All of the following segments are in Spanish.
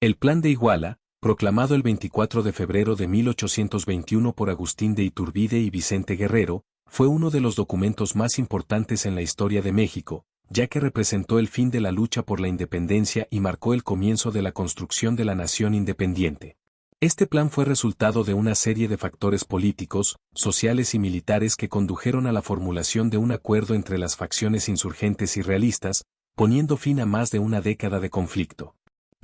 El Plan de Iguala, proclamado el 24 de febrero de 1821 por Agustín de Iturbide y Vicente Guerrero, fue uno de los documentos más importantes en la historia de México, ya que representó el fin de la lucha por la independencia y marcó el comienzo de la construcción de la nación independiente. Este plan fue resultado de una serie de factores políticos, sociales y militares que condujeron a la formulación de un acuerdo entre las facciones insurgentes y realistas, poniendo fin a más de una década de conflicto.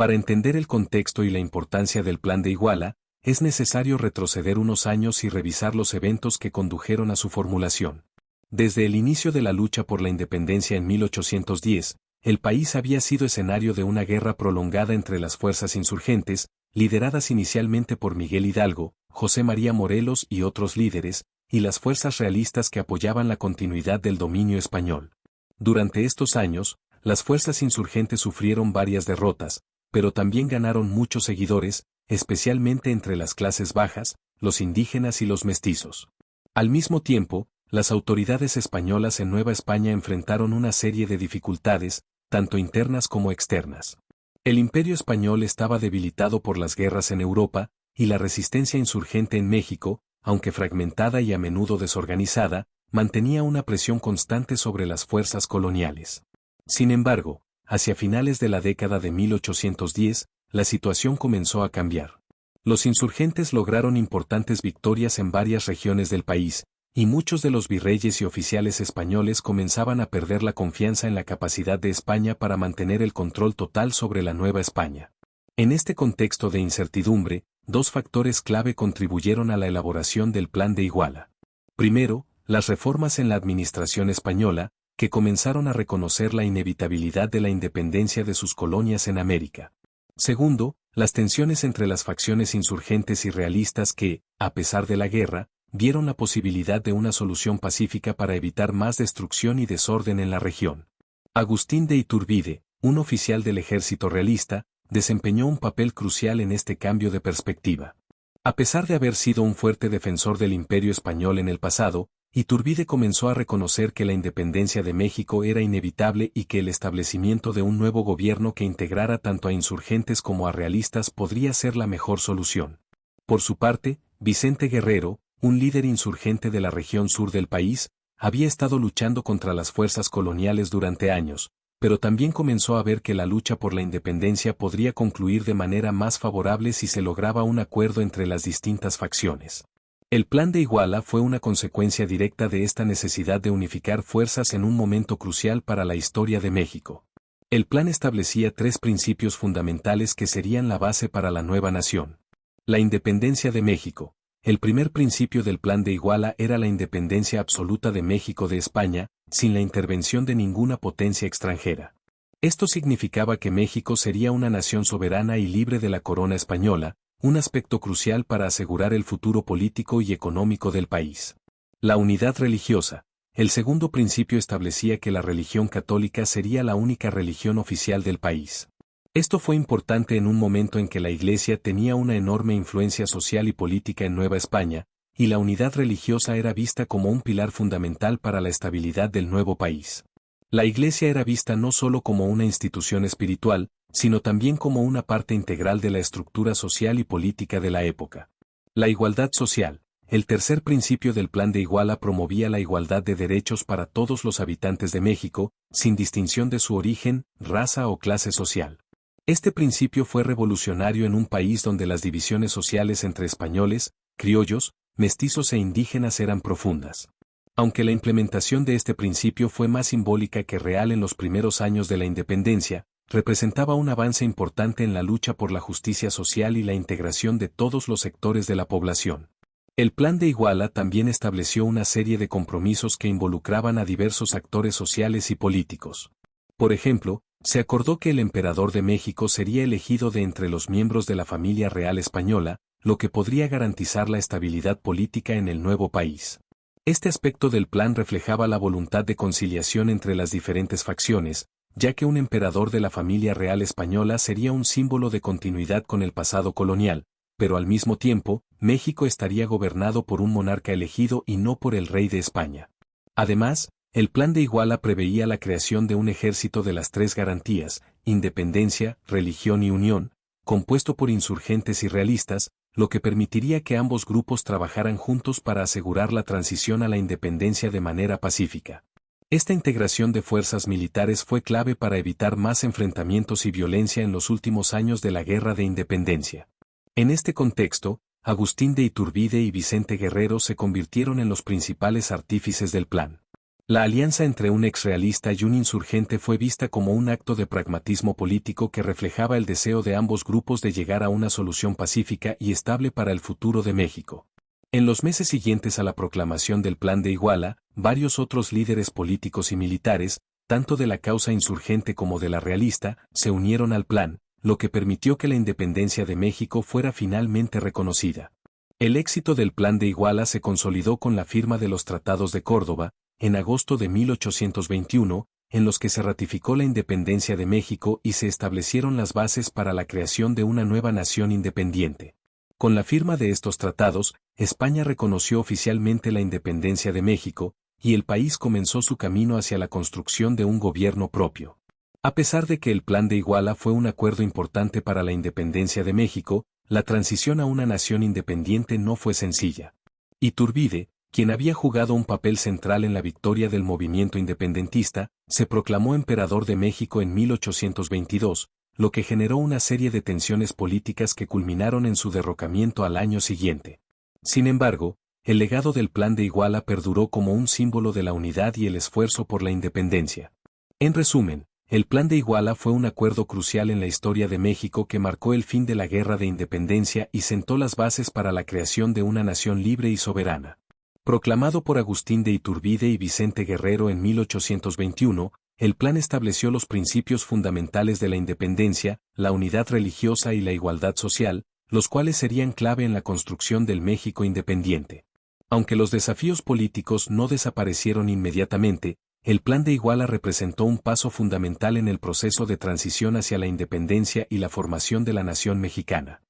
Para entender el contexto y la importancia del Plan de Iguala, es necesario retroceder unos años y revisar los eventos que condujeron a su formulación. Desde el inicio de la lucha por la independencia en 1810, el país había sido escenario de una guerra prolongada entre las fuerzas insurgentes, lideradas inicialmente por Miguel Hidalgo, José María Morelos y otros líderes, y las fuerzas realistas que apoyaban la continuidad del dominio español. Durante estos años, las fuerzas insurgentes sufrieron varias derrotas, pero también ganaron muchos seguidores, especialmente entre las clases bajas, los indígenas y los mestizos. Al mismo tiempo, las autoridades españolas en Nueva España enfrentaron una serie de dificultades, tanto internas como externas. El imperio español estaba debilitado por las guerras en Europa, y la resistencia insurgente en México, aunque fragmentada y a menudo desorganizada, mantenía una presión constante sobre las fuerzas coloniales. Sin embargo, hacia finales de la década de 1810, la situación comenzó a cambiar. Los insurgentes lograron importantes victorias en varias regiones del país, y muchos de los virreyes y oficiales españoles comenzaban a perder la confianza en la capacidad de España para mantener el control total sobre la Nueva España. En este contexto de incertidumbre, dos factores clave contribuyeron a la elaboración del Plan de Iguala. Primero, las reformas en la administración española, que comenzaron a reconocer la inevitabilidad de la independencia de sus colonias en América. Segundo, las tensiones entre las facciones insurgentes y realistas que, a pesar de la guerra, vieron la posibilidad de una solución pacífica para evitar más destrucción y desorden en la región. Agustín de Iturbide, un oficial del ejército realista, desempeñó un papel crucial en este cambio de perspectiva. A pesar de haber sido un fuerte defensor del imperio español en el pasado, Iturbide comenzó a reconocer que la independencia de México era inevitable y que el establecimiento de un nuevo gobierno que integrara tanto a insurgentes como a realistas podría ser la mejor solución. Por su parte, Vicente Guerrero, un líder insurgente de la región sur del país, había estado luchando contra las fuerzas coloniales durante años, pero también comenzó a ver que la lucha por la independencia podría concluir de manera más favorable si se lograba un acuerdo entre las distintas facciones. El Plan de Iguala fue una consecuencia directa de esta necesidad de unificar fuerzas en un momento crucial para la historia de México. El plan establecía tres principios fundamentales que serían la base para la nueva nación. La independencia de México. El primer principio del Plan de Iguala era la independencia absoluta de México de España, sin la intervención de ninguna potencia extranjera. Esto significaba que México sería una nación soberana y libre de la corona española, un aspecto crucial para asegurar el futuro político y económico del país. La unidad religiosa. El segundo principio establecía que la religión católica sería la única religión oficial del país. Esto fue importante en un momento en que la Iglesia tenía una enorme influencia social y política en Nueva España, y la unidad religiosa era vista como un pilar fundamental para la estabilidad del nuevo país. La Iglesia era vista no solo como una institución espiritual, sino también como una parte integral de la estructura social y política de la época. La igualdad social. El tercer principio del Plan de Iguala promovía la igualdad de derechos para todos los habitantes de México, sin distinción de su origen, raza o clase social. Este principio fue revolucionario en un país donde las divisiones sociales entre españoles, criollos, mestizos e indígenas eran profundas. Aunque la implementación de este principio fue más simbólica que real en los primeros años de la independencia, representaba un avance importante en la lucha por la justicia social y la integración de todos los sectores de la población. El Plan de Iguala también estableció una serie de compromisos que involucraban a diversos actores sociales y políticos. Por ejemplo, se acordó que el emperador de México sería elegido de entre los miembros de la familia real española, lo que podría garantizar la estabilidad política en el nuevo país. Este aspecto del plan reflejaba la voluntad de conciliación entre las diferentes facciones, ya que un emperador de la familia real española sería un símbolo de continuidad con el pasado colonial, pero al mismo tiempo, México estaría gobernado por un monarca elegido y no por el rey de España. Además, el Plan de Iguala preveía la creación de un ejército de las tres garantías, independencia, religión y unión, compuesto por insurgentes y realistas, lo que permitiría que ambos grupos trabajaran juntos para asegurar la transición a la independencia de manera pacífica. Esta integración de fuerzas militares fue clave para evitar más enfrentamientos y violencia en los últimos años de la Guerra de Independencia. En este contexto, Agustín de Iturbide y Vicente Guerrero se convirtieron en los principales artífices del plan. La alianza entre un exrealista y un insurgente fue vista como un acto de pragmatismo político que reflejaba el deseo de ambos grupos de llegar a una solución pacífica y estable para el futuro de México. En los meses siguientes a la proclamación del Plan de Iguala, varios otros líderes políticos y militares, tanto de la causa insurgente como de la realista, se unieron al plan, lo que permitió que la independencia de México fuera finalmente reconocida. El éxito del Plan de Iguala se consolidó con la firma de los Tratados de Córdoba, en agosto de 1821, en los que se ratificó la independencia de México y se establecieron las bases para la creación de una nueva nación independiente. Con la firma de estos tratados, España reconoció oficialmente la independencia de México, y el país comenzó su camino hacia la construcción de un gobierno propio. A pesar de que el Plan de Iguala fue un acuerdo importante para la independencia de México, la transición a una nación independiente no fue sencilla. Iturbide, quien había jugado un papel central en la victoria del movimiento independentista, se proclamó emperador de México en 1822, lo que generó una serie de tensiones políticas que culminaron en su derrocamiento al año siguiente. Sin embargo, el legado del Plan de Iguala perduró como un símbolo de la unidad y el esfuerzo por la independencia. En resumen, el Plan de Iguala fue un acuerdo crucial en la historia de México que marcó el fin de la Guerra de Independencia y sentó las bases para la creación de una nación libre y soberana. Proclamado por Agustín de Iturbide y Vicente Guerrero en 1821, el plan estableció los principios fundamentales de la independencia, la unidad religiosa y la igualdad social, los cuales serían clave en la construcción del México independiente. Aunque los desafíos políticos no desaparecieron inmediatamente, el Plan de Iguala representó un paso fundamental en el proceso de transición hacia la independencia y la formación de la nación mexicana.